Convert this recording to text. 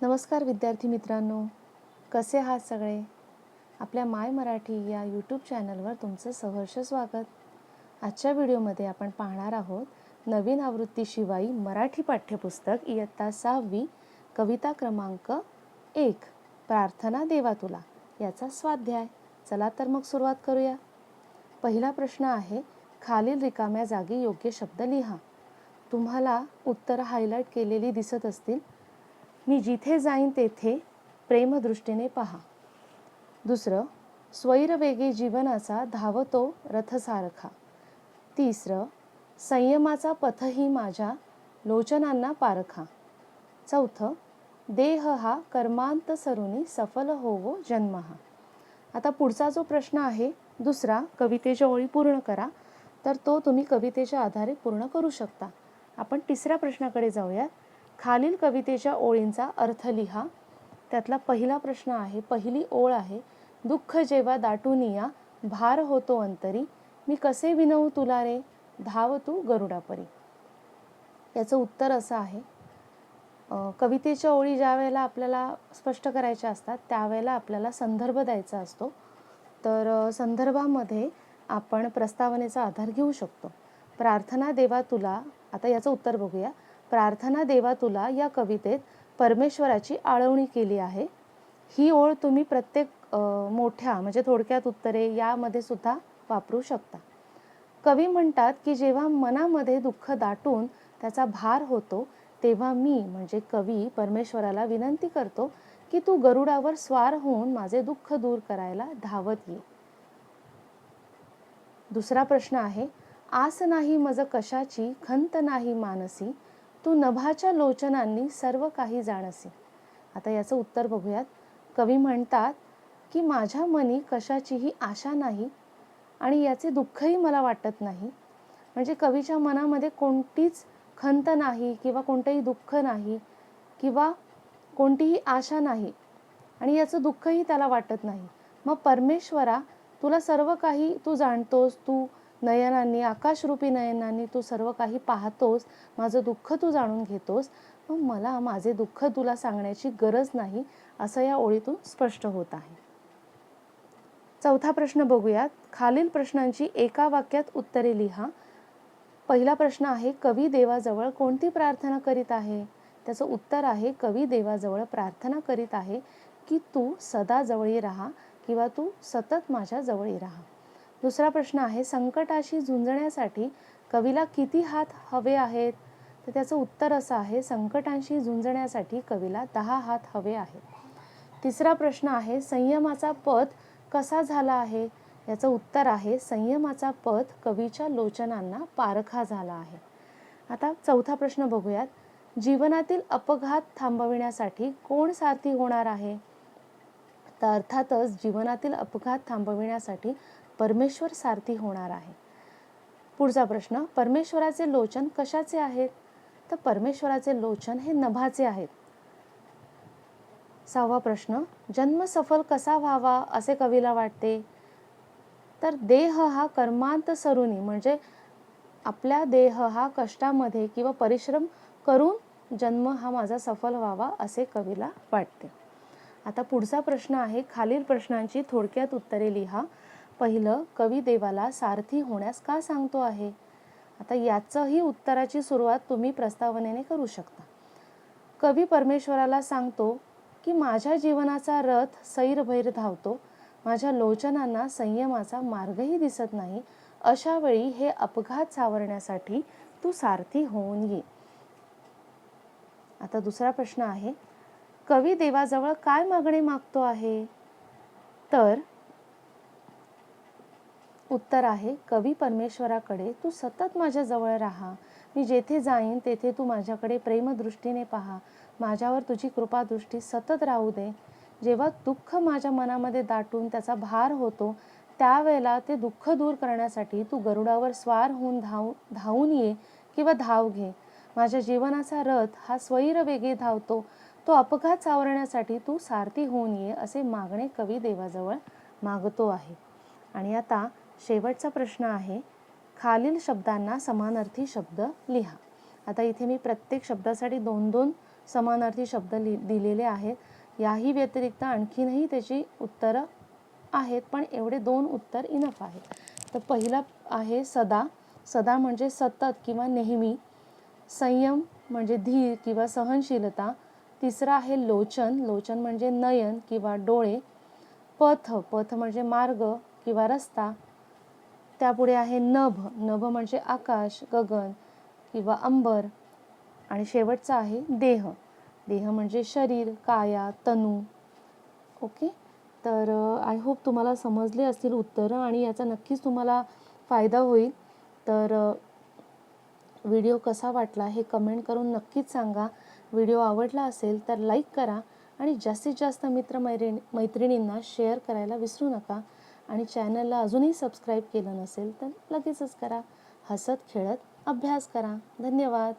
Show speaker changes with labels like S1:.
S1: नमस्कार विद्यार्थी मित्रांनो, कसे आहात सगळे? आपल्या माय मराठी या यूट्यूब चॅनलवर तुमचं सहर्ष स्वागत. आजच्या व्हिडिओमध्ये आपण पाहणार आहोत नवीन आवृत्ती शिवाई मराठी पाठ्यपुस्तक इयत्ता 6वी कविता क्रमांक 1 प्रार्थना देवा तुला याचा स्वाध्याय. चला तर मग सुरुवात करूया. पहिला प्रश्न आहे, खालील रिकाम्या जागी योग्य शब्द लिहा. तुम्हाला उत्तरं हायलाईट केलेली दिसत असतील. मी जिथे जाईन तेथे प्रेमदृष्टीने पहा. दुसरं, स्वैरवेगी जीवनाचा धावतो रथसारखा. तिसरं, संयमाचा पथही माझ्या लोचनांना पारखा. चौथं, देह हा कर्मांत सरुनी सफल होवो जन्म हा. आता पुढचा जो प्रश्न आहे दुसरा, कवितेच्या ओळी पूर्ण करा, तर तो तुम्ही कवितेच्या आधारे पूर्ण करू शकता. आपण तिसऱ्या प्रश्नाकडे जाऊया. खालील कवितेच्या ओळींचा अर्थ लिहा. त्यातला पहिला प्रश्न आहे, पहिली ओळ आहे, दुःख जेव्हा दाटून या भार होतो अंतरी, मी कसे विनवू तुला रे धाव तू गरुडापरी. याचं उत्तर असं आहे, कवितेच्या ओळी ज्या वेळेला आपल्याला स्पष्ट करायच्या असतात त्यावेळेला आपल्याला संदर्भ द्यायचा असतो. तर संदर्भामध्ये आपण प्रस्तावनेचा आधार घेऊ शकतो. प्रार्थना देवा तुला, आता याचं उत्तर बघूया. प्रार्थना देवा तुला या कवितेत परमेश्वराची आळवणी केली आहे. ही ओळ तुम्ही प्रत्येक मोठ्या म्हणजे थोडक्यात उत्तरे यामध्ये सुद्धा वापरू शकता. कवी म्हणतात की जेव्हा मनामध्ये दुःख दाटून त्याचा भार होतो तेव्हा मी म्हणजे कवी परमेश्वराला विनंती करतो की तू गरुडावर स्वार होऊन माझे दुःख दूर करायला धावत ये. दुसरा प्रश्न आहे, आस नाही मज कशाची खंत नाही मानसी, तू नभाच्या लोचनांनी सर्व काही जाणसी. आता याचं उत्तर बघूयात. कवी म्हणतात की माझ्या मनी कशाचीही आशा नाही आणि याचे दुःखही मला वाटत नाही. म्हणजे कवीच्या मनामध्ये कोणतीच खंत नाही किंवा कोणतंही दुःख नाही किंवा कोणतीही आशा नाही आणि याचं दुःखही त्याला वाटत नाही. मग परमेश्वरा, तुला सर्व काही तू जाणतोस, तू नयनांनी आकाशरूपी नयनांनी तू सर्व काही पाहतोस, माझं दुःख तू जाणून घेतोस, मग मला माझे दुःख तुला सांगण्याची गरज नाही असं या ओळीतून स्पष्ट होत आहे. चौथा प्रश्न बघूयात. खालील प्रश्नांची एका वाक्यात उत्तरे लिहा. पहिला प्रश्न आहे, कवी देवाजवळ कोणती प्रार्थना करीत आहे? त्याचं उत्तर आहे, कवी देवाजवळ प्रार्थना करीत आहे की तू सदा जवळी राहा किंवा तू सतत माझ्या जवळी राहा. दुसरा प्रश्न आहे, संकटाशी झुंजण्यासाठी कवीला किती हात हवे आहेत? तर त्याचं उत्तर असं आहे, संकटांशी झुंजण्यासाठी कवीला 10 हात हवे आहेत. तिसरा प्रश्न आहे, संयमाचा पथ कसा झाला आहे? याचं उत्तर आहे, संयमाचा पथ कवीच्या लोचनांना पारखा झाला आहे. आता चौथा प्रश्न बघूयात. जीवनातील अपघात थांबविण्यासाठी कोण सारथी होणार आहे? तर अर्थातच जीवनातील अपघात थांबविण्यासाठी परमेश्वर सारथी होणार आहे. पुढचा प्रश्न, परमेश्वराचे लोचन कशाचे आहेत? तर परमेश्वराचे लोचन हे नभाचे आहेत. सहावा प्रश्न, जन्म सफल कसा व्हावा असे कवीला वाटते? तर देह हा कर्मांत सरुनी म्हणजे आपल्या देह हा कष्टामध्ये किंवा परिश्रम करून जन्म हा माझा सफल व्हावा असे कवीला वाटते. आता पुढचा प्रश्न आहे, खालील प्रश्नांची थोडक्यात उत्तरे लिहा. पहिलं, कवी देवाला सारथी होण्यास का सांगतो आहे? आता याचंही उत्तराची सुरुवात तुम्ही प्रस्तावनेने करू शकता. कवी परमेश्वराला सांगतो की माझ्या जीवनाचा रथ सैरभैर धावतो, माझ्या लोचनांना संयमाचा मार्गही दिसत नाही, अशा वेळी हे अपघात सावरण्यासाठी तू सारथी होऊन ये. आता दुसरा प्रश्न आहे, कवी देवाजवळ काय मागणे मागतो आहे? तर उत्तर आहे, कवी परमेश्वराकडे तू सतत माझ्या जवळ राहा, मी जेथे जाईन तेथे तू माझ्याकडे प्रेमदृष्टीने पहा, माझ्यावर तुझी कृपादृष्टी सतत राहू दे. जेव्हा दुःख माझ्या मनामध्ये दाटून त्याचा भार होतो त्यावेळेला ते दुःख दूर करण्यासाठी तू गरुडावर स्वार होऊन धावून ये किंवा धाव घे. माझ्या जीवनाचा रथ हा स्वैरवेगी धावतो, तो अपघात सावरण्यासाठी तू सारथी होऊन ये असे मागणे कवी देवाजवळ मागतो आहे. आणि आता शेवटचा प्रश्न आहे, खालील शब्दांना समानार्थी शब्द लिहा. आता इथे मी प्रत्येक शब्दासाठी 2-2 समानार्थी शब्द दिलेले आहेत। याही व्यतिरिक्त आणखीनही त्याची उत्तरं आहेत, पण एवढे 2 उत्तर इनफ आहेत। तर पहिला आहे सदा। सदा म्हणजे सतत किंवा नेहमी। संयम म्हणजे धीर किंवा सहनशीलता। तिसरा आहे लोचन। लोचन म्हणजे नयन किंवा डोळे। पथ। पथ म्हणजे मार्ग किंवा रस्ता। त्यापुढे आहे नभ। नभ म्हणजे आकाश, गगन किंवा अंबर। आणि शेवटचा आहे देह। देह म्हणजे शरीर, काया, तनू। ओके, तर आय होप तुम्हाला समजले असतील उत्तरं आणि याचा नक्कीच तुम्हाला फायदा होईल। तर व्हिडिओ कसा वाटला हे कमेंट करून नक्कीच सांगा। व्हिडिओ आवडला असेल तर लाईक करा आणि जास्तीत जास्त मैत्रिणींना शेअर करायला विसरू नका। आणि चॅनलला अजूनही सबस्क्राईब केलं नसेल तर लगेचच करा। हसत खेळत अभ्यास करा। धन्यवाद।